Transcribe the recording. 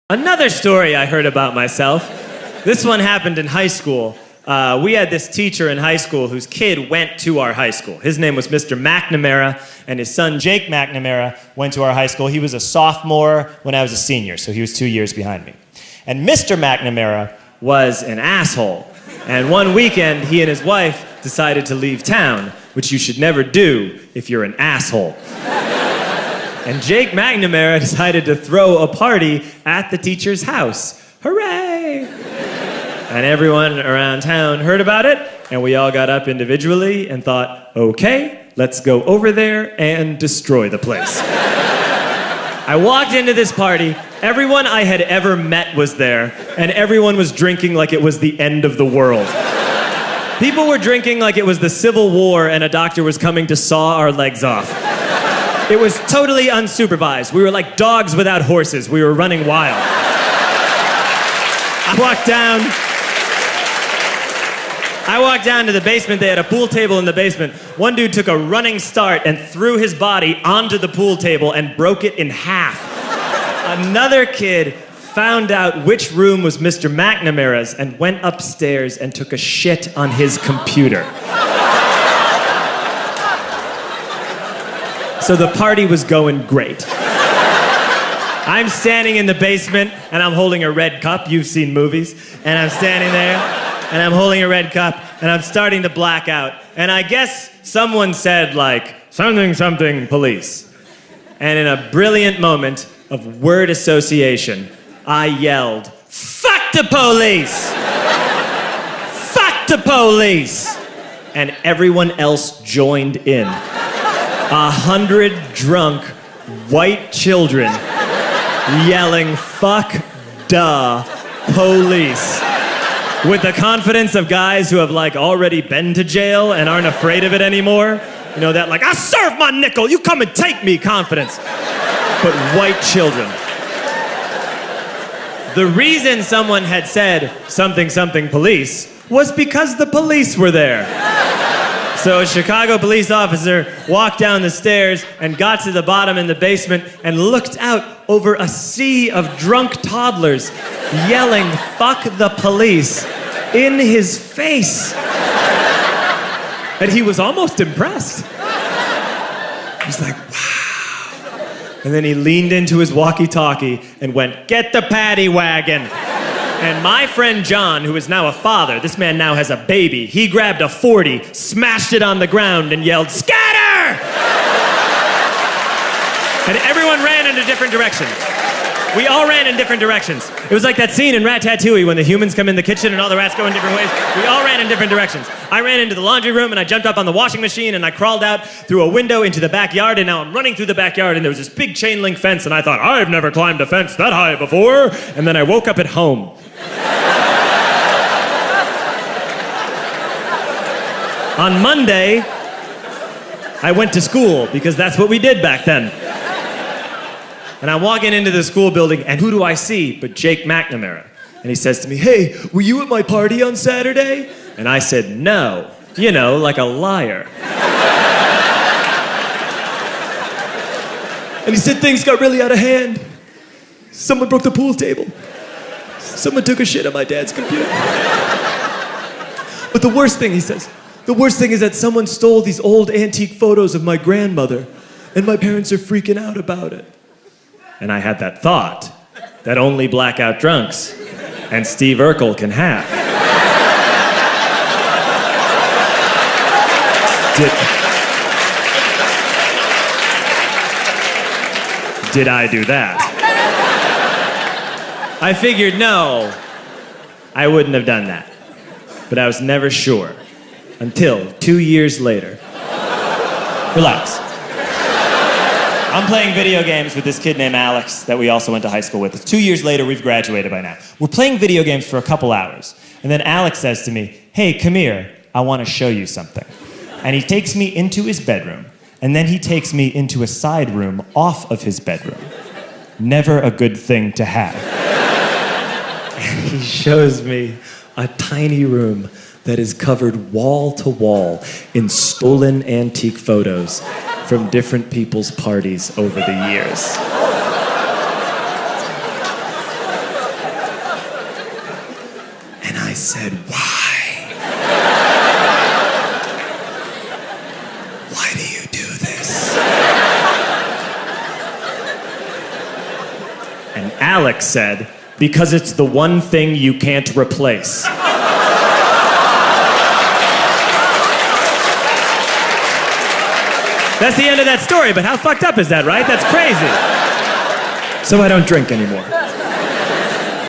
Another story I heard about myself. This one happened in high school. We had this teacher in high school whose kid went to our high school. His name was Mr. McNamara, and his son Jake McNamara went to our high school. He was a sophomore when I was a senior, so he was 2 years behind me. And Mr. McNamara was an asshole. And one weekend, he and his wife decided to leave town, which you should never do if you're an asshole. And Jake McNamara decided to throw a party at the teacher's house. Hooray! And everyone around town heard about it, and we all got up individually and thought, okay, let's go over there and destroy the place. I walked into this party, everyone I had ever met was there, and everyone was drinking like it was the end of the world. People were drinking like it was the Civil War and a doctor was coming to saw our legs off. It was totally unsupervised. We were like dogs without horses. We were running wild. I walked down to the basement. They had a pool table in the basement. One dude took a running start and threw his body onto the pool table and broke it in half. Another kid found out which room was Mr. McNamara's and went upstairs and took a shit on his computer. So the party was going great. I'm standing in the basement and I'm holding a red cup. You've seen movies. And I'm standing there and I'm holding a red cup and I'm starting to black out. And I guess someone said like, something, something, police. And in a brilliant moment of word association, I yelled, fuck the police! Fuck the police! And everyone else joined in. 100 drunk white children yelling, fuck the police. With the confidence of guys who have like already been to jail and aren't afraid of it anymore. You know, that like, I serve my nickel, you come and take me confidence. But white children. The reason someone had said something, something police was because the police were there. So a Chicago police officer walked down the stairs and got to the bottom in the basement and looked out over a sea of drunk toddlers yelling, fuck the police, in his face. And he was almost impressed. He was like, wow. And then he leaned into his walkie-talkie and went, get the paddy wagon. And my friend John, who is now a father, this man now has a baby, he grabbed a 40, smashed it on the ground, and yelled, scatter! And everyone ran in a different direction. We all ran in different directions. It was like that scene in Ratatouille when the humans come in the kitchen and all the rats go in different ways. We all ran in different directions. I ran into the laundry room and I jumped up on the washing machine and I crawled out through a window into the backyard, and now I'm running through the backyard and there was this big chain link fence and I thought, I've never climbed a fence that high before. And then I woke up at home. On Monday, I went to school because that's what we did back then. And I'm walking into the school building, and who do I see but Jake McNamara? And he says to me, hey, were you at my party on Saturday? And I said, no. You know, like a liar. And he said, things got really out of hand. Someone broke the pool table. Someone took a shit on my dad's computer. But the worst thing, he says, the worst thing is that someone stole these old antique photos of my grandmother, and my parents are freaking out about it. And I had that thought that only blackout drunks and Steve Urkel can have. Did I do that? I figured, no, I wouldn't have done that. But I was never sure until 2 years later. Relax. I'm playing video games with this kid named Alex that we also went to high school with. 2 years later, we've graduated by now. We're playing video games for a couple hours. And then Alex says to me, hey, come here, I want to show you something. And he takes me into his bedroom, and then he takes me into a side room off of his bedroom. Never a good thing to have. And he shows me a tiny room that is covered wall to wall in stolen antique photos from different people's parties over the years. said, why? Why do you do this? And Alex said, because it's the one thing you can't replace. That's the end of that story, but how fucked up is that, right? That's crazy. So I don't drink anymore.